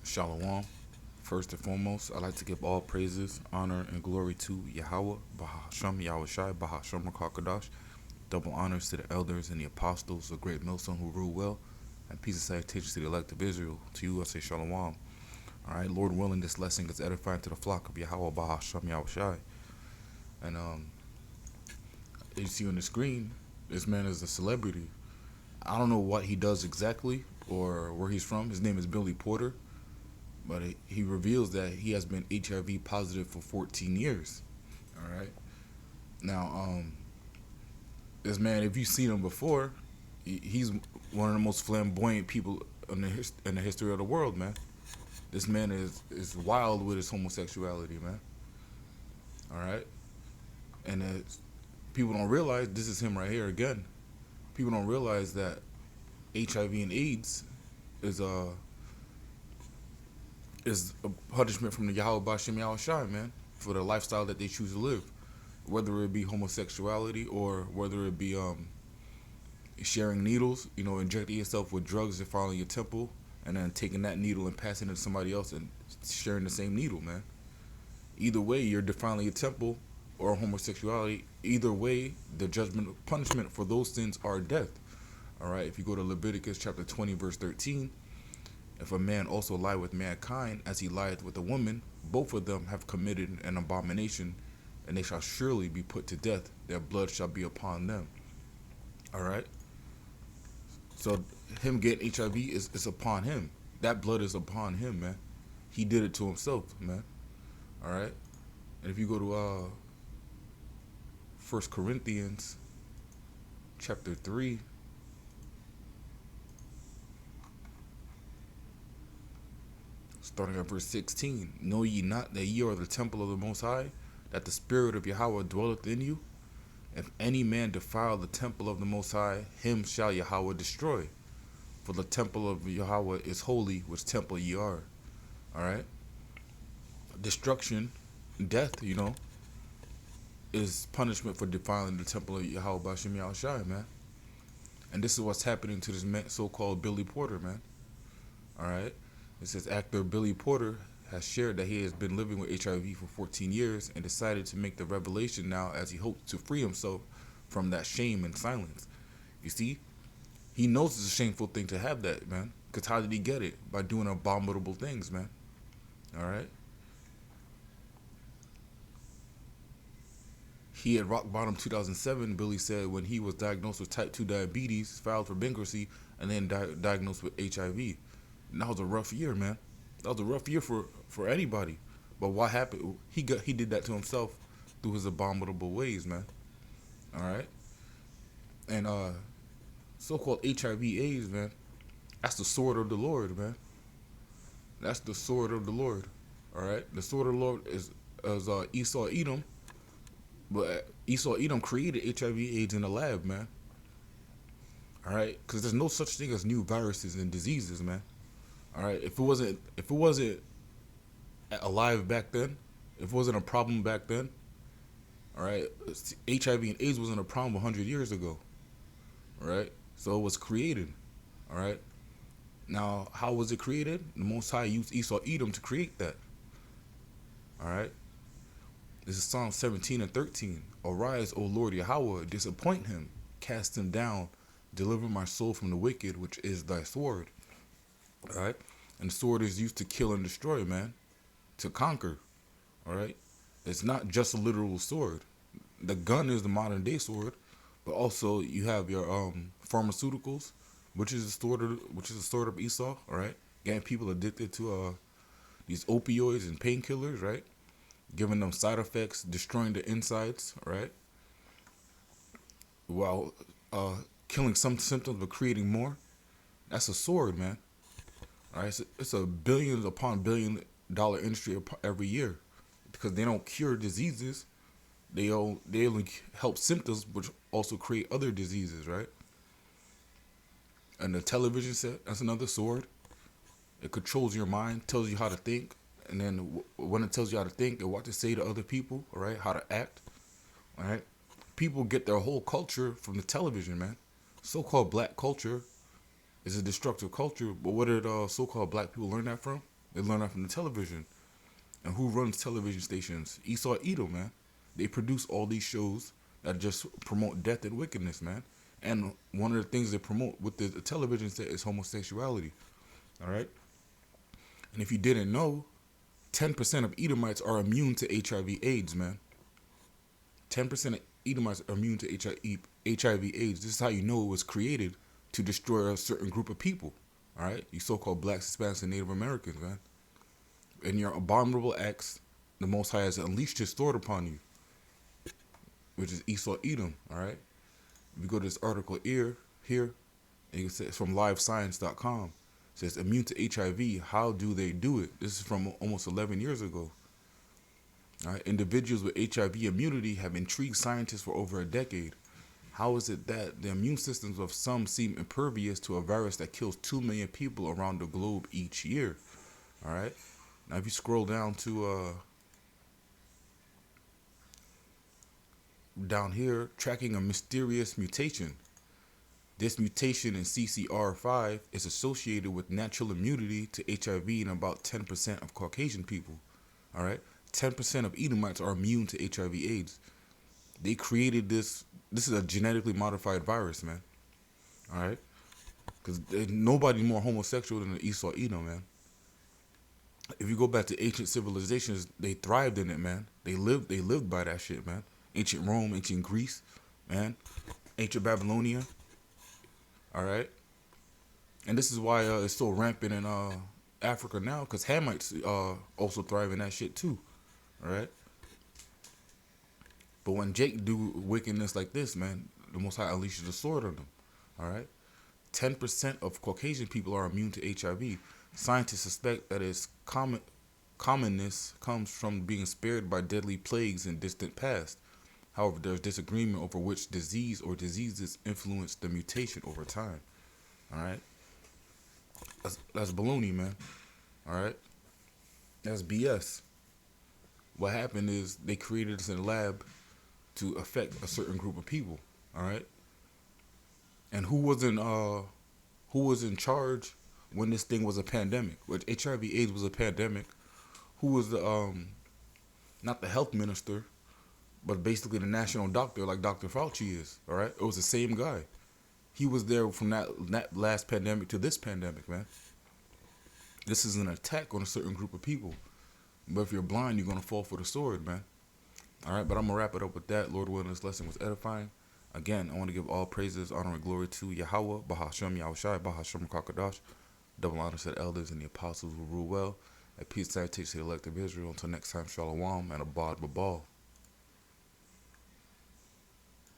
Shalom. First and foremost, I'd like to give all praises, honor, and glory to Yahweh, Bahasham Yahushai, Bahasham Rakakadash. Double honors to the elders and the apostles, the great millstone who rule well, and peace and salutations to the elect of Israel. To you, I say Shalom. Alright, Lord willing, this lesson is edifying to the flock of Yahweh, Bahasham Yahushai. And as you see on the screen, this man is a celebrity. I don't know what he does exactly or where he's from. His name is Billy Porter. But he reveals that he has been HIV positive for 14 years. All right. Now, this man, if you've seen him before, he's one of the most flamboyant people in the history of the world, man. This man is wild with his homosexuality, man. All right. And people don't realize this is him right here again. People don't realize that HIV and AIDS is a punishment from the Yahweh Bashem Yahushai, man, for the lifestyle that they choose to live. Whether it be homosexuality or whether it be sharing needles, injecting yourself with drugs and following your temple, and then taking that needle and passing it to somebody else and sharing the same needle, man. Either way, you're defiling your temple or homosexuality. Either way, the judgment punishment for those sins are death. All right, if you go to Leviticus chapter 20, verse 13, if a man also lie with mankind as he lieth with a woman, both of them have committed an abomination, and they shall surely be put to death. Their blood shall be upon them. All right. So him getting HIV is upon him. That blood is upon him, man. He did it to himself, man. All right. And if you go to 1 Corinthians chapter 3, starting at verse 16, know ye not that ye are the temple of the Most High, that the Spirit of Yahweh dwelleth in you? If any man defile the temple of the Most High, him shall Yahweh destroy. For the temple of Yahweh is holy, which temple ye are. Alright? Destruction, death, is punishment for defiling the temple of Yahweh Bashem Yahushai, man. And this is what's happening to this man, so-called Billy Porter, man. Alright? It says actor Billy Porter has shared that he has been living with HIV for 14 years and decided to make the revelation now as he hopes to free himself from that shame and silence. You see, he knows it's a shameful thing to have that, man. Because how did he get it? By doing abominable things, man. Alright? He at rock bottom 2007, Billy said, when he was diagnosed with type 2 diabetes, filed for bankruptcy, and then diagnosed with HIV. And that was a rough year, man. That was a rough year for anybody. But what happened? He did that to himself through his abominable ways, man. All right. And so-called HIV/AIDS, man. That's the sword of the Lord, man. That's the sword of the Lord. All right. The sword of the Lord is Esau Edom, but Esau Edom created HIV/AIDS in the lab, man. All right, because there's no such thing as new viruses and diseases, man. All right, if it wasn't alive back then, if it wasn't a problem back then, all right, HIV and AIDS wasn't a problem 100 years ago. All right, so it was created. All right, now how was it created? The Most High used Esau Edom to create that. All right, this is Psalm 17 and 13. Arise, O Lord Yahweh, disappoint him, cast him down, deliver my soul from the wicked, which is thy sword. All right, and the sword is used to kill and destroy, man, to conquer. All right, it's not just a literal sword. The gun is the modern day sword, but also you have your pharmaceuticals, which is the sword of Esau. All right, getting people addicted to these opioids and painkillers, right? Giving them side effects, destroying the insides, right? While killing some symptoms but creating more. That's a sword, man. All right, it's a billions upon $1 billion industry every year, because they don't cure diseases. They only help symptoms, which also create other diseases, right? And the television set, that's another sword. It controls your mind, tells you how to think, and then when it tells you how to think and what to say to other people, all right, how to act, all right. People get their whole culture from the television, man. So-called black culture is a destructive culture, but where did so-called black people learn that from? They learn that from the television. And who runs television stations? Esau Edom, man. They produce all these shows that just promote death and wickedness, man. And one of the things they promote with the television set is homosexuality. All right. And if you didn't know, 10% of Edomites are immune to HIV/AIDS, man. 10% of Edomites are immune to HIV/AIDS. This is how you know it was created to destroy a certain group of people. All right, you so-called blacks, Hispanics, and Native Americans, man. And your abominable acts, the Most High has unleashed His sword upon you, which is Esau Edom. All right. If you go to this article here, and you can say it's from LiveScience.com. It says immune to HIV. How do they do it? This is from almost 11 years ago. All right. Individuals with HIV immunity have intrigued scientists for over a decade. How is it that the immune systems of some seem impervious to a virus that kills 2 million people around the globe each year? All right. Now, if you scroll down to down here, tracking a mysterious mutation. This mutation in CCR5 is associated with natural immunity to HIV in about 10% of Caucasian people. All right, 10% of Edomites are immune to HIV/AIDS. They created this. This is a genetically modified virus, man. All right, because nobody more homosexual than the Esau Edom, man. If you go back to ancient civilizations, they thrived in it, man. They lived by that shit, man. Ancient Rome, ancient Greece, man. Ancient Babylonia. All right. And this is why it's so rampant in Africa now, because Hamites also thrive in that shit too. All right. But when Jake do wickedness like this, man, the Most High unleashes the sword on them. All right. 10% of Caucasian people are immune to HIV. Scientists suspect that its commonness comes from being spared by deadly plagues in distant past. However, there's disagreement over which disease or diseases influence the mutation over time. All right, that's baloney, man. All right, that's BS. What happened is they created this in a lab to affect a certain group of people. All right, and who was in charge when this thing was a pandemic? Which HIV/AIDS was a pandemic. Who was the not the health minister, but basically the national doctor, like Dr. Fauci is. All right, it was the same guy. He was there from that last pandemic to this pandemic, man. This is an attack on a certain group of people. But if you're blind, you're gonna fall for the sword, man. All right, but I'm gonna wrap it up with that. Lord willing, this lesson was edifying. Again, I want to give all praises, honor, and glory to Yahweh, Bahashem, Yahushai, Bahashem, Kakadash. Double honor to the elders and the apostles who rule well. At peace, salutation to the elect of Israel. Until next time, Shalom and Abad Babal.